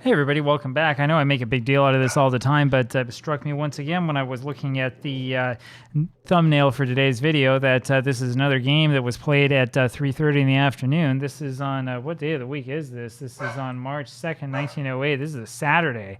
Hey everybody, welcome back. I know I make a big deal out of this all the time, but it struck me once again when I was looking at the thumbnail for today's video that this is another game that was played at 3:30 in the afternoon. This is on, what day of the week is this? This is on March 2nd, 1908. This is a Saturday,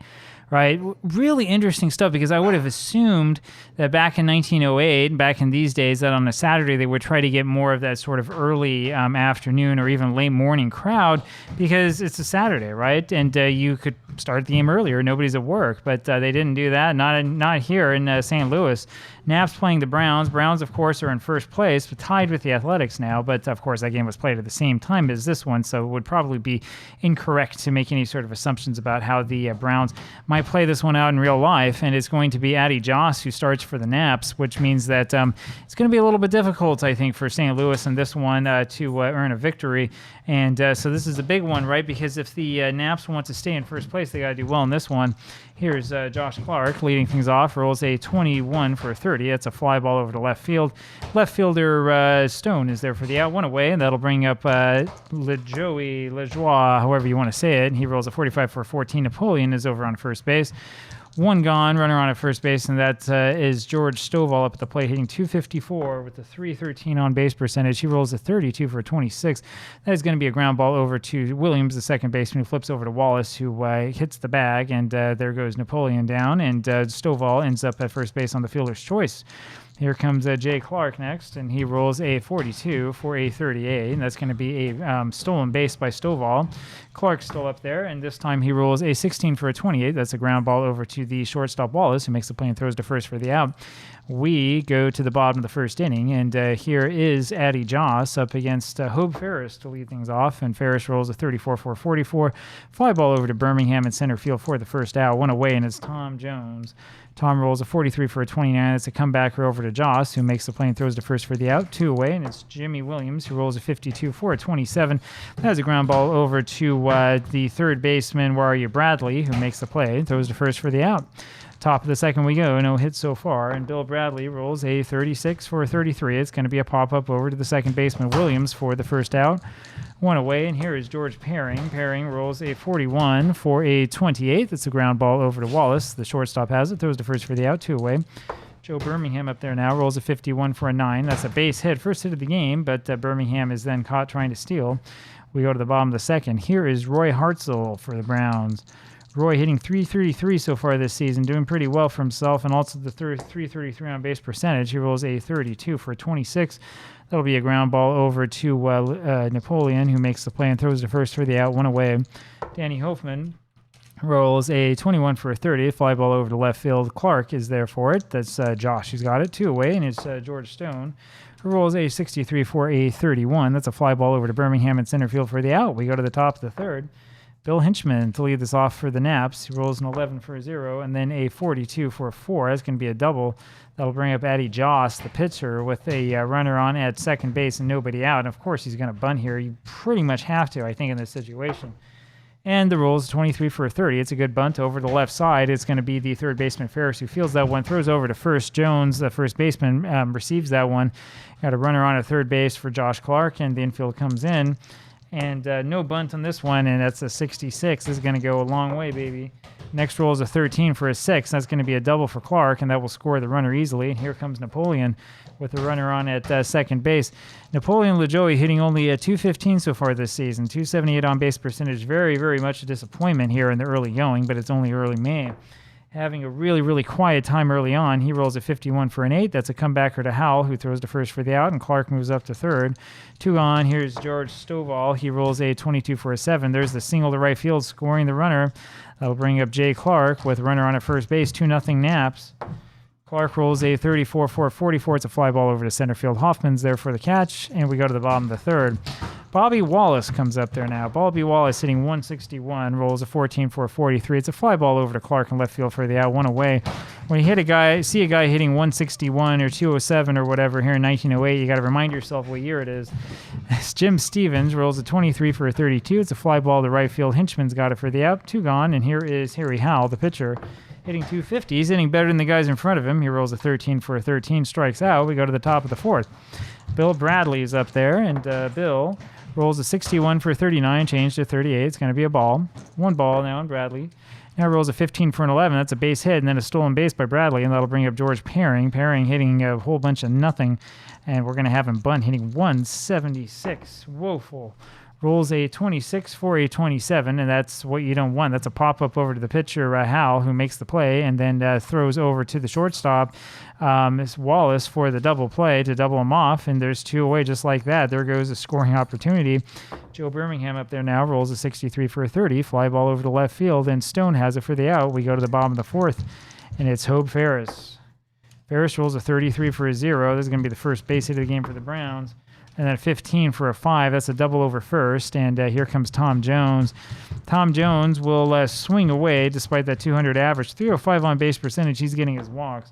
right? Really interesting stuff, because I would have assumed that back in 1908, back in these days, that on a Saturday they would try to get more of that sort of early afternoon or even late morning crowd, because it's a Saturday, right? And you could start the game earlier. Nobody's at work, but they didn't do that. Not here in St. Louis. Naps playing the Browns. Browns, of course, are in first place, but tied with the Athletics now. But, of course, that game was played at the same time as this one, so it would probably be incorrect to make any sort of assumptions about how the Browns might play this one out in real life. And it's going to be Addie Joss who starts for the Naps, which means that it's going to be a little bit difficult, I think, for St. Louis in this one to earn a victory. And so this is a big one, right? Because if the Naps want to stay in first place, they got to do well in this one. Here's Josh Clark leading things off, rolls a 21 for a 30. That's a fly ball over to left field. Left fielder Stone is there for the out, one away, and that'll bring up Lejoie, however you want to say it. He rolls a 45 for a 14. Napoleon is over on first base. One gone, runner on at first base, and that is George Stovall up at the plate, hitting .254 with a .313 on base percentage. He rolls a 32 for a 26. That is going to be a ground ball over to Williams, the second baseman, who flips over to Wallace, who hits the bag, and there goes Napoleon down, and Stovall ends up at first base on the fielder's choice. Here comes Jay Clark next, and he rolls a 42 for a 38, and that's going to be a stolen base by Stovall. Clark's still up there, and this time he rolls a 16 for a 28. That's a ground ball over to the shortstop Wallace, who makes the play and throws to first for the out. We go to the bottom of the first inning, and here is Addie Joss up against Hope Ferris to lead things off, and Ferris rolls a 34 for a 44. Fly ball over to Birmingham in center field for the first out. One away, and it's Tom Jones. Tom rolls a 43 for a 29. That's a comebacker over to Joss, who makes the play and throws to first for the out. Two away, and it's Jimmy Williams, who rolls a 52 for a 27. That has a ground ball over to the third baseman, where are you, Bradley, who makes the play and throws to first for the out. Top of the second we go, no hits so far, and Bill Bradley rolls a 36 for a 33. It's going to be a pop-up over to the second baseman, Williams, for the first out. One away, and here is George Perring. Perring rolls a 41 for a 28. That's a ground ball over to Wallace. The shortstop has it, throws to first for the out, two away. Joe Birmingham up there now rolls a 51 for a 9. That's a base hit, first hit of the game, but Birmingham is then caught trying to steal. We go to the bottom of the second. Here is Roy Hartzell for the Browns. Roy hitting .333 so far this season, doing pretty well for himself, and also the .333 on base percentage. He rolls a 32 for a 26. That'll be a ground ball over to Napoleon, who makes the play and throws to first for the out, one away. Danny Hoffman rolls a 21 for a 30, fly ball over to left field. Clark is there for it. That's Josh who's got it, two away, and it's George Stone, who rolls a 63 for a 31. That's a fly ball over to Birmingham in center field for the out. We go to the top of the third. Bill Hinchman to lead this off for the Naps. He rolls an 11 for a 0, and then a 42 for a 4. That's going to be a double. That'll bring up Addie Joss, the pitcher, with a runner on at second base and nobody out. And, of course, he's going to bunt here. You pretty much have to, I think, in this situation. And the roll is 23 for a 30. It's a good bunt over the left side. It's going to be the third baseman, Ferris, who fields that one, throws over to first. Jones, the first baseman, receives that one. Got a runner on at third base for Josh Clark, and the infield comes in. And no bunt on this one, and that's a 66. This is going to go a long way, baby. Next roll is a 13 for a 6. That's going to be a double for Clark, and that will score the runner easily. And here comes Napoleon with the runner on at second base. Napoleon Lejoie hitting only a .215 so far this season. .278 on base percentage. Very, very much a disappointment here in the early going, but it's only early May. Having a really, really quiet time early on. He rolls a 51 for an 8. That's a comebacker to Howell, who throws to first for the out, and Clark moves up to third. Two on. Here's George Stovall. He rolls a 22 for a 7. There's the single to right field, scoring the runner. That'll bring up Jay Clark with runner on at first base. 2-0 Naps. Clark rolls a 34 for a 44. It's a fly ball over to center field. Hoffman's there for the catch, and we go to the bottom of the third. Bobby Wallace comes up there now. Bobby Wallace hitting 161, rolls a 14 for a 43. It's a fly ball over to Clark in left field for the out, one away. When you see a guy hitting 161 or 207 or whatever here in 1908, you got to remind yourself what year it is. It's Jim Stevens rolls a 23 for a 32. It's a fly ball to right field. Hinchman's got it for the out, two gone, and here is Harry Howell, the pitcher, hitting 250. He's hitting better than the guys in front of him. He rolls a 13 for a 13, strikes out. We go to the top of the fourth. Bill Bradley is up there, and Bill Rolls a 61 for 39, changed to 38. It's going to be a ball. One ball now on Bradley. Now rolls a 15 for an 11. That's a base hit, and then a stolen base by Bradley, and that'll bring up George Paring. Paring hitting a whole bunch of nothing, and we're going to have him bunt hitting 176. Woeful. Rolls a 26 for a 27, and that's what you don't want. That's a pop-up over to the pitcher, Hal, who makes the play, and then throws over to the shortstop, Miss Wallace, for the double play to double him off, and there's 2 away just like that. There goes a scoring opportunity. Joe Birmingham up there now rolls a 63 for a 30, fly ball over to left field, and Stone has it for the out. We go to the bottom of the 4th, and it's Hope Ferris. Ferris rolls a 33 for a 0. This is going to be the first base hit of the game for the Browns. And then 15 for a 5. That's a double over first. And here comes Tom Jones. Tom Jones will swing away despite that 200 average. 305 on base percentage. He's getting his walks.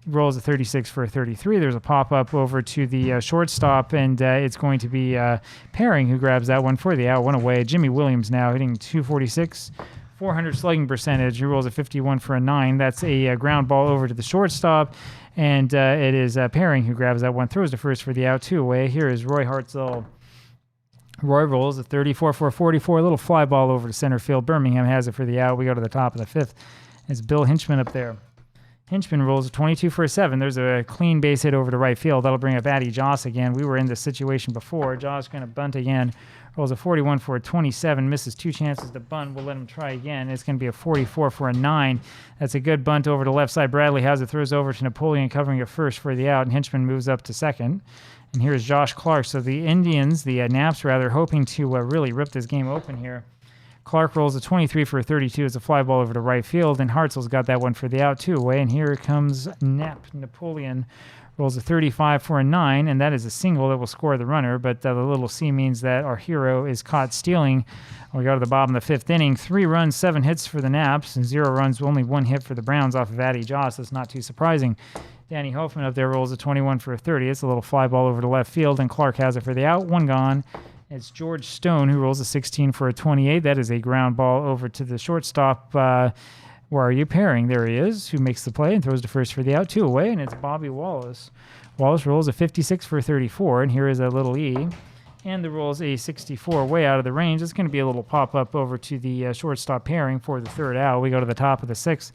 He rolls a 36 for a 33. There's a pop-up over to the shortstop, and it's going to be Paring who grabs that one for the out. One away. Jimmy Williams now hitting 246. 400 slugging percentage. He rolls a 51 for a 9. That's a ground ball over to the shortstop. And it is Paring who grabs that one, throws to first for the out, 2 away. Here is Roy Hartzell. Roy rolls a 34 for a 44, a little fly ball over to center field. Birmingham has it for the out. We go to the top of the 5th. It's Bill Hinchman up there. Hinchman rolls a 22 for a 7. There's a clean base hit over to right field. That'll bring up Addy Joss again. We were in this situation before. Joss going to bunt again. Rolls a 41 for a 27. Misses 2 chances to bunt. We'll let him try again. It's going to be a 44 for a 9. That's a good bunt over to left side. Bradley has it. Throws over to Napoleon, covering it first for the out. And Hinchman moves up to second. And here's Josh Clark. So the Indians, the Naps rather, hoping to really rip this game open here. Clark rolls a 23 for a 32. It's a fly ball over to right field. And Hartzell's got that one for the out, 2 away. And here comes Napoleon. Rolls a 35 for a 9, and that is a single that will score the runner, but the little C means that our hero is caught stealing. We go to the bottom of the 5th inning. 3 runs, 7 hits for the Naps, and 0 runs, only 1 hit for the Browns off of Addy Joss. That's not too surprising. Danny Hoffman up there rolls a 21 for a 30. It's a little fly ball over to left field, and Clark has it for the out. 1 gone. It's George Stone who rolls a 16 for a 28. That is a ground ball over to the shortstop. Where are you? Paring? There he is, who makes the play and throws to first for the out, 2 away, and it's Bobby Wallace. Wallace rolls a 56 for 34, and here is a little E. And the rolls a 64 way out of the range. It's going to be a little pop-up over to the shortstop Paring for the 3rd out. We go to the top of the 6th.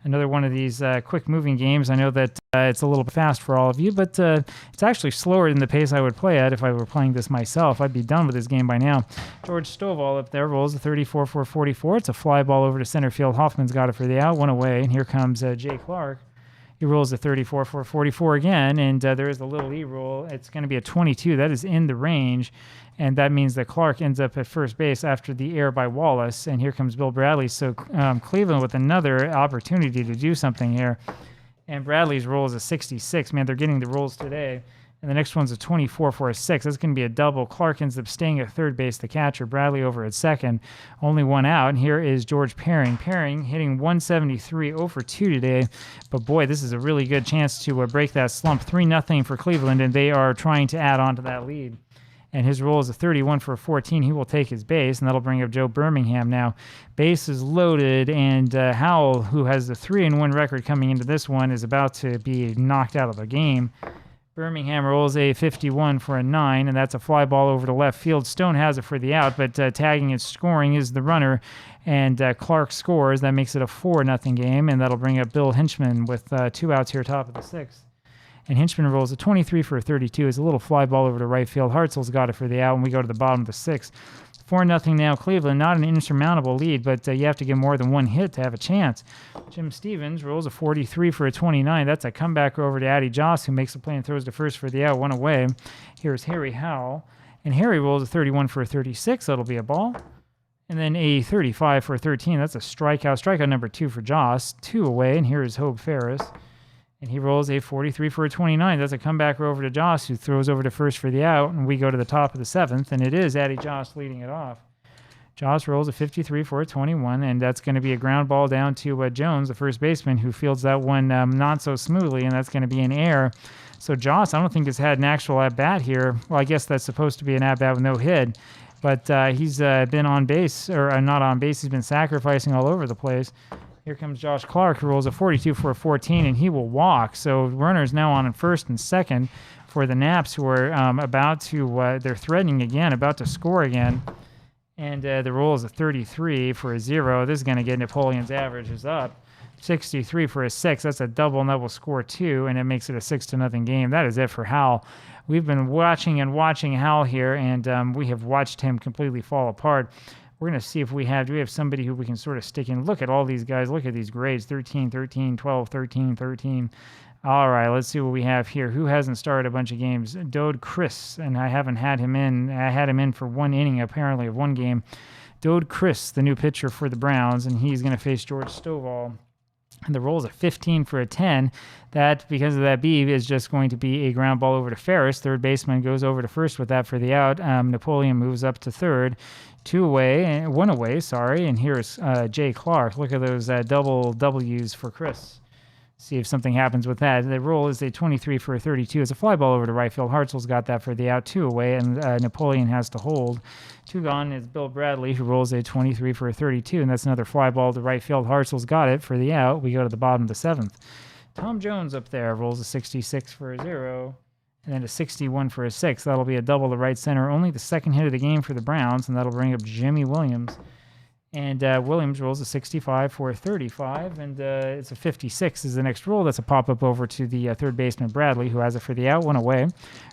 Another one of these quick-moving games. I know that it's a little bit fast for all of you, but it's actually slower than the pace I would play at if I were playing this myself. I'd be done with this game by now. George Stovall up there rolls a 34 for 44. It's a fly ball over to center field. Hoffman's got it for the out, 1 away. And here comes Jay Clark. He rolls a 34 for 44 again, and there is a little E roll. It's going to be a 22. That is in the range, and that means that Clark ends up at first base after the error by Wallace. And here comes Bill Bradley. So Cleveland with another opportunity to do something here. And Bradley's roll is a 66. Man, they're getting the rolls today. And the next one's a 24 for a 6. That's going to be a double. Clark ends up staying at third base, the catcher. Bradley over at second. Only 1 out. And here is George Paring. Paring hitting 173, 0 for 2 today. But boy, this is a really good chance to break that slump. 3-0 for Cleveland, and they are trying to add on to that lead. And his roll is a 31 for a 14. He will take his base, and that'll bring up Joe Birmingham now. Base is loaded, and Howell, who has the 3-1 record coming into this one, is about to be knocked out of the game. Birmingham rolls a 51 for a 9, and that's a fly ball over to left field. Stone has it for the out, but tagging and scoring is the runner, and Clark scores. That makes it a 4-0 game, and that'll bring up Bill Hinchman with 2 outs here, top of the 6th. And Hinchman rolls a 23 for a 32. It's a little fly ball over to right field. Hartzell's got it for the out, and we go to the bottom of the 6th. 4-0 now Cleveland. Not an insurmountable lead, but you have to get more than 1 hit to have a chance. Jim Stevens rolls a 43 for a 29. That's a comeback over to Addy Joss, who makes a play and throws to first for the out, 1 away. Here's Harry Howell. And Harry rolls a 31 for a 36. That'll be a ball. And then a 35 for a 13. That's a strikeout. Strikeout number 2 for Joss. 2 away. And here is Hope Ferris. And he rolls a 43 for a 29. That's a comeback over to Joss, who throws over to first for the out. And we go to the top of the 7th, and it is Addy Joss leading it off. Joss rolls a 53 for a 21, and that's going to be a ground ball down to Jones, the first baseman, who fields that one not so smoothly, and that's going to be an error. So Joss, I don't think, has had an actual at-bat here. Well, I guess that's supposed to be an at-bat with no hit. But he's been on base, or not on base. He's been sacrificing all over the place. Here comes Josh Clark, who rolls a 42 for a 14, and he will walk. So runners now on in first and second for the Naps, who are about to, they're threatening again, about to score again. And the roll is a 33 for a 0. This is going to get Napoleon's averages up. 63 for a 6. That's a double, and that will score 2, and it makes it a 6-0 game. That is it for Hal. We've been watching Hal here, and we have watched him completely fall apart. We're going to see if do we have somebody who we can sort of stick in. Look at all these guys. Look at these grades. 13, 13, 12, 13, 13. All right, let's see what we have here. Who hasn't started a bunch of games? Dode Chris, and I haven't had him in. I had him in for 1 inning, apparently, of 1 game. Dode Chris, the new pitcher for the Browns, and he's going to face George Stovall. And the roll is a 15 for a 10. That, because of that beep, is just going to be a ground ball over to Ferris. Third baseman goes over to first with that for the out. Napoleon moves up to third. 1 away, and here's Jay Clark. Look at those double W's for Chris. See if something happens with that. The roll is a 23 for a 32. It's a fly ball over to right field. Hartzell's got that for the out. 2 away, and Napoleon has to hold. 2 gone is Bill Bradley, who rolls a 23 for a 32, and that's another fly ball to right field. Hartzell's got it for the out. We go to the bottom of the 7th. Tom Jones up there rolls a 66 for a 0. And then a 61 for a 6. That'll be a double to right center. Only the second hit of the game for the Browns, and that'll bring up Jimmy Williams. And Williams rolls a 65 for a 35, and it's a 56 is the next roll. That's a pop-up over to the third baseman, Bradley, who has it for the out. 1 away.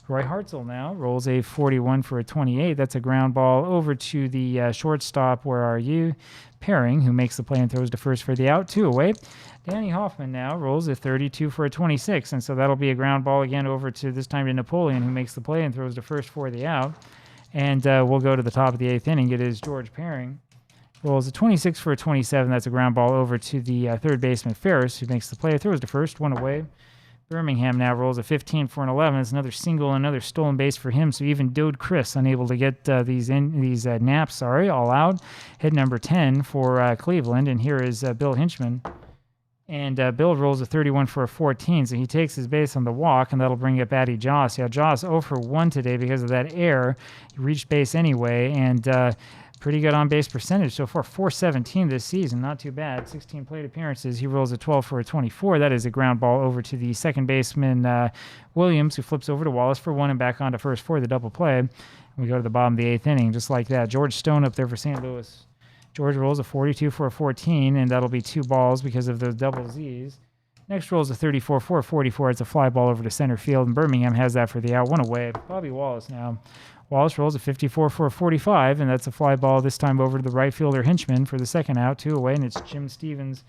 Roy Hartzell now rolls a 41 for a 28. That's a ground ball over to the shortstop, where are you? Pairing, who makes the play and throws to first for the out. 2 away. Danny Hoffman now rolls a 32 for a 26, and so that'll be a ground ball again over to, this time to Napoleon, who makes the play and throws to first for the out. And we'll go to the top of the 8th inning. It is George Pairing. Rolls a 26 for a 27. That's a ground ball over to the third baseman, Ferris, who makes the play, throws to first. 1 away. Birmingham now rolls a 15 for an 11. It's another single, another stolen base for him. So even Dode Chris unable to get these naps, all out. Hit number 10 for Cleveland. And here is Bill Hinchman. And Bill rolls a 31 for a 14. So he takes his base on the walk, and that'll bring up Addy Joss. Yeah, Joss 0 for 1 today because of that error. He reached base anyway, and pretty good on-base percentage so far. 417 this season, not too bad. 16 plate appearances. He rolls a 12 for a 24. That is a ground ball over to the second baseman, Williams, who flips over to Wallace for 1 and back onto first for the double play. And we go to the bottom of the 8th inning, just like that. George Stone up there for St. Louis. George rolls a 42 for a 14, and that'll be 2 balls because of those double Z's. Next roll is a 34 for a 44. It's a fly ball over to center field, and Birmingham has that for the out. 1 away. Bobby Wallace now. Wallace rolls a 54 for a 45, and that's a fly ball this time over to the right fielder Hinchman for the second out. 2 away, and it's Jim Stevens.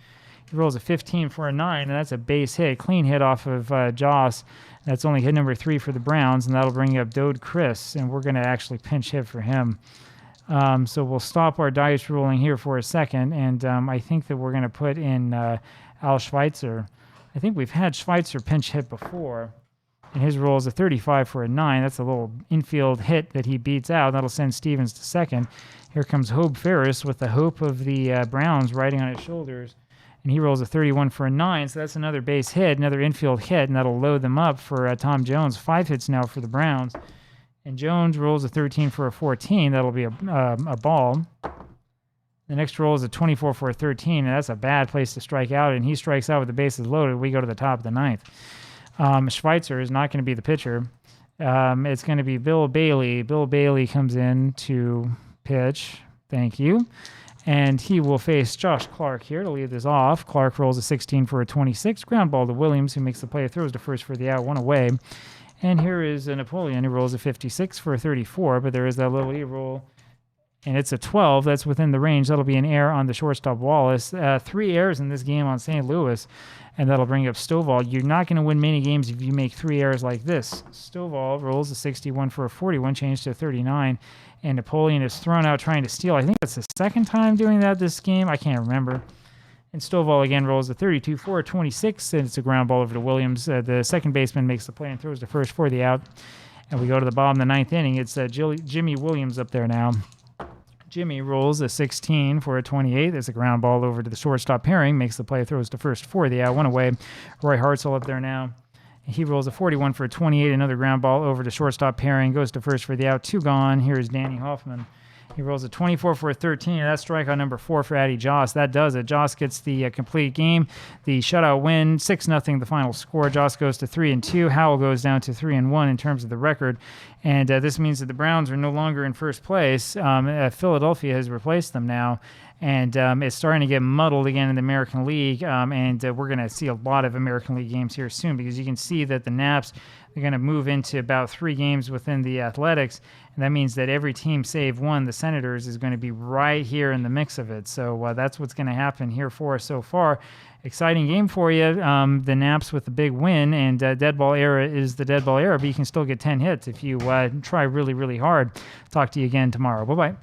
He rolls a 15 for a 9, and that's a base hit. Clean hit off of Joss. That's only hit number 3 for the Browns, and that'll bring up Dode Chris, and we're going to actually pinch hit for him. So we'll stop our dice rolling here for a second, and I think that we're going to put in Al Schweitzer. I think we've had Schweitzer pinch hit before, and his roll is a 35 for a 9. That's a little infield hit that he beats out. That'll send Stevens to second. Here comes Hope Ferris with the hope of the Browns riding on his shoulders, and he rolls a 31 for a 9. So that's another base hit, another infield hit, and that'll load them up for Tom Jones. 5 hits now for the Browns. And Jones rolls a 13 for a 14. That'll be a ball. The next roll is a 24 for a 13, and that's a bad place to strike out, and he strikes out with the bases loaded. We go to the top of the 9th. Schweitzer is not going to be the pitcher. It's going to be Bill Bailey. Bill Bailey comes in to pitch. Thank you. And he will face Josh Clark here to lead this off. Clark rolls a 16 for a 26. Ground ball to Williams, who makes the play, throws to first for the out. 1 away. And here is Napoleon, who rolls a 56 for a 34, but there is that little E-roll, and it's a 12. That's within the range. That'll be an error on the shortstop, Wallace. 3 errors in this game on St. Louis, and that'll bring up Stovall. You're not going to win many games if you make 3 errors like this. Stovall rolls a 61 for a 41, changed to a 39, and Napoleon is thrown out trying to steal. I think that's the second time doing that this game. I can't remember. And Stovall again rolls a 32 for a 26, and it's a ground ball over to Williams. The second baseman makes the play and throws to first for the out. And we go to the bottom of the 9th inning. It's Jimmy Williams up there now. Jimmy rolls a 16 for a 28. There's a ground ball over to the shortstop Pairing, makes the play, throws to first for the out. 1 away. Roy Hartzell up there now. He rolls a 41 for a 28. Another ground ball over to shortstop Pairing, goes to first for the out. 2 gone. Here's Danny Hoffman. He rolls a 24 for a 13, and that's strikeout number 4 for Addy Joss. That does it. Joss gets the complete game, the shutout win, 6-0 the final score. Joss goes to 3-2. Howell goes down to 3-1 in terms of the record, and this means that the Browns are no longer in first place. Philadelphia has replaced them now, and it's starting to get muddled again in the American League, and we're going to see a lot of American League games here soon, because you can see that the Naps are going to move into about 3 games within the Athletics, and that means that every team save one, the Senators, is going to be right here in the mix of it. So that's what's going to happen here for us so far. Exciting game for you. The Naps with the big win, and dead ball era is the dead ball era, but you can still get 10 hits if you try really, really hard. Talk to you again tomorrow. Bye-bye.